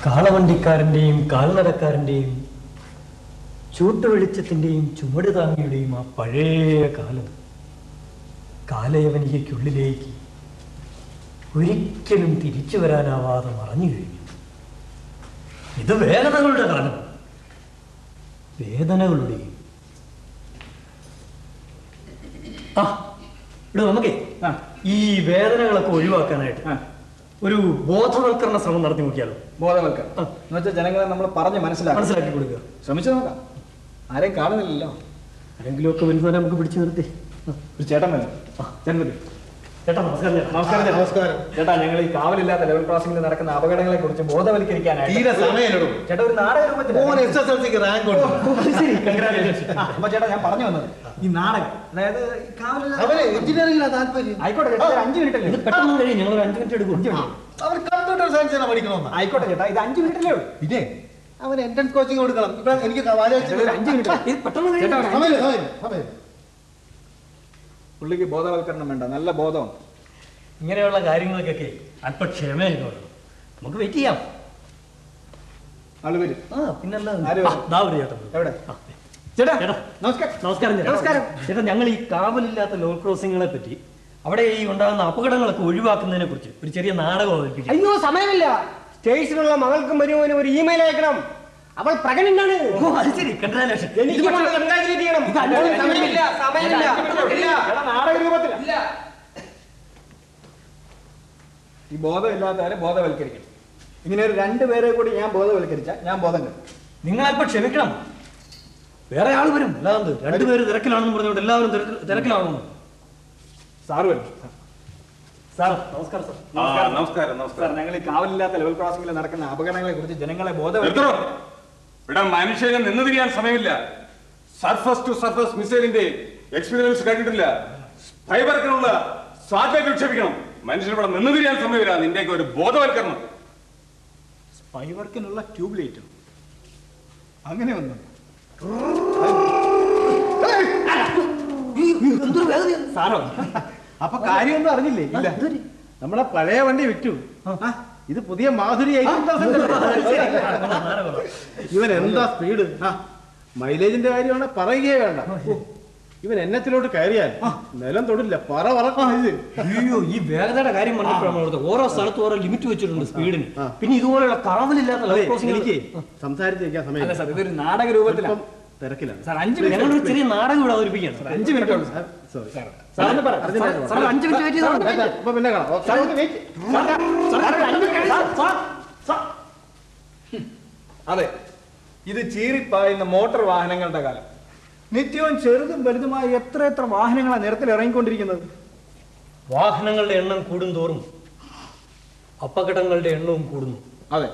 കാളവണ്ടിക്കാരൻ്റെയും കാൽനടക്കാരൻ്റെയും ചൂട്ടുവെളിച്ചത്തിൻ്റെയും ചുമട് താങ്ങിയുടെയും ആ പഴയ കാലം കാലയവനികയ്ക്കുള്ളിലേക്ക് ഒരിക്കലും തിരിച്ചു വരാനാവാതെ മറഞ്ഞു കഴിഞ്ഞു. ഇത് വേദനകളുടെ കാലം, വേദനകളുടെയും. ഇവിടെ നമുക്കേ ഈ വേദനകളൊക്കെ ഒഴിവാക്കാനായിട്ട് ഒരു ബോധവൽക്കരണ ശ്രമം നടത്തി നോക്കിയാലോ? ബോധവൽക്കരണം എന്ന് വെച്ചാൽ ജനങ്ങളെ നമ്മൾ പറഞ്ഞ് മനസ്സിലാക്കി കൊടുക്കുക. ശ്രമിച്ചു നോക്കാം. ആരെയും കാണുന്നില്ലല്ലോ. ആരെങ്കിലും ഒക്കെ വരുന്നവരെ നമുക്ക് പിടിച്ചു നിർത്തി. ഒരു ചേട്ടൻ വരും. ചേട്ടാ നമസ്കാരം. നമസ്കാരം. നമസ്കാരം ചേട്ടാ. ഞങ്ങൾ ഈ കാവലില്ലാത്ത ലെവൽ ക്രോസിംഗിൽ നടക്കുന്ന അപകടങ്ങളെ കുറിച്ച് ബോധവൽക്കരിക്കാനായിട്ട് ചേട്ടാ ഒരു നാടക രൂപത്തിൽ. അപ്പൊ ചേട്ടാ ഞാൻ പറഞ്ഞു വന്നത് ഈ നാടകം, അതായത് എഞ്ചിനീയറിംഗിലാ താല്പര്യം. ആയിക്കോട്ടെ ചേട്ടാ, 5 മിനിറ്റ് അല്ലേ? പെട്ടെന്ന് കഴിയും. ഞങ്ങൾ 5 മിനിറ്റ് എടുക്കും. അവർ കമ്പ്യൂട്ടർ സയൻസ് പഠിക്കണമെന്ന്. ആയിക്കോട്ടെ ചേട്ടാ, ഇത് 5 മിനിറ്റല്ലേ ഉള്ളൂ. ഇതേ അവൻ എൻട്രൻസ് കോച്ചിങ് കൊടുക്കണം. ഇപ്പൊ എനിക്ക് 5 മിനിറ്റ് പെട്ടെന്ന് പുള്ളിക്ക് ബോധവൽക്കരണം വേണ്ട, നല്ല ബോധമാണ്. ഇങ്ങനെയുള്ള കാര്യങ്ങൾക്കൊക്കെ അല്പ ക്ഷമയൊക്കെ വേണം. നമുക്ക് വെയിറ്റ് ചെയ്യാം. ആള് വരും. പിന്നല്ല എവിടെ ചേട്ടാ? നമസ്കാരം. നമസ്കാരം. നമസ്കാരം ചേട്ടാ. ഞങ്ങൾ ഈ കാവലില്ലാത്ത ലോൾ ക്രോസിങ്ങളെ പറ്റി, അവിടെ ഈ ഉണ്ടാകുന്ന അപകടങ്ങളൊക്കെ ഒഴിവാക്കുന്നതിനെ കുറിച്ച് ഒരു ചെറിയ നാടകം അവതരിപ്പിക്കും. അയ്യോ സമയമില്ല. സ്റ്റേഷനിലുള്ള മകൾക്കും മരുമോനും ഒരു ഇമെയിൽ അയക്കണം. അവൾ പ്രഗ്നന്റാണ്. ഈ ബോധമില്ലാത്തവരെ ബോധവൽക്കരിക്കണം. ഇങ്ങനെ ഒരു 2 പേരെ കൂടി ഞാൻ ബോധവൽക്കരിച്ച ഞാൻ ബോധം കിട്ടും. നിങ്ങളൽപ്പം ക്ഷമിക്കണം. വേറെ ആൾ വരും. അല്ലാതെ 2 പേര് തിരക്കിലാണെന്ന് പറഞ്ഞുകൊണ്ട് എല്ലാവരും തിരക്കിലാണെന്ന്. സാറ് വരും. സാർ നമസ്കാരം. സാർ നമസ്കാരം. സാർ, ഞങ്ങൾ ഈ കാവലില്ലാത്ത ലെവൽ ക്രോസിംഗിൽ നടക്കുന്ന അപകടങ്ങളെ കുറിച്ച് ജനങ്ങളെ ബോധവൽക്കരിക്കണം. ഇവിടെ മനുഷ്യനെ നിന്ന് തിരിയാൻ സമയമില്ല. സർഫസ് ടു സർഫസ് മിസൈലിന്റെ എക്സ്പീരിയൻസ് കണ്ടിട്ടില്ല. സ്പൈവർക്കിനുള്ള സാധ്യത വിക്ഷേപിക്കണം. മനുഷ്യൻ ഇവിടെ നിന്ന് തിരിയാൻ സമയമില്ല. നിന്റെയൊക്കെ ഒരു ബോധവൽക്കരണം. സ്പൈവർക്കിനുള്ള ട്യൂബ് ലൈറ്റും അങ്ങനെ വന്നു. സാറോ അപ്പൊ കാര്യമൊന്നും അറിഞ്ഞില്ലേ? ഇല്ല, നമ്മളെ പഴയ വണ്ടി വിറ്റു. ഇത് പുതിയ മാധുരി. ഇവൻ എന്താ സ്പീഡ്! മൈലേജിന്റെ കാര്യമാണ് പറയുകയേ വേണ്ട. ഇവൻ എന്നത്തിലോട്ട് കയറിയാൽ നിലം തൊടില്ല, പറ പറക്കാം. അയ്യോ, ഈ വേഗതയുടെ കാര്യം പറഞ്ഞപ്പോഴാണ് ഓരോ സ്ഥലത്തും ഓരോ ലിമിറ്റ് വെച്ചിട്ടുണ്ട് സ്പീഡിന്. പിന്നെ ഇതുപോലെയുള്ള കാവലില്ലാത്ത എനിക്ക് സംസാരിച്ചിരിക്കാൻ സമയം. സാർ, ഇതൊരു നാടക രൂപത്തിലാണ്. തിരക്കിലാണ് സാർ. 5 മിനിറ്റ് ഞങ്ങളൊരു ചെറിയ നാടകം ഇവിടെ അവതരിപ്പിക്കുകയാണ്. 5 മിനിറ്റ് ഉള്ളൂ. സോറി സാർ 5 മിനിറ്റ് വെയിറ്റ് ചെയ്താൽ അപ്പൊ പിന്നെ കാണാം. അതെ, ഇത് ചീറിപ്പായുന്ന മോട്ടോർ വാഹനങ്ങളുടെ കാലം. നിത്യവും ചെറുതും വലുതുമായ എത്ര വാഹനങ്ങളാണ് നിരത്തിൽ ഇറങ്ങിക്കൊണ്ടിരിക്കുന്നത്. വാഹനങ്ങളുടെ എണ്ണം കൂടുന്തോറും അപകടങ്ങളുടെ എണ്ണവും കൂടുന്നു. അതെ,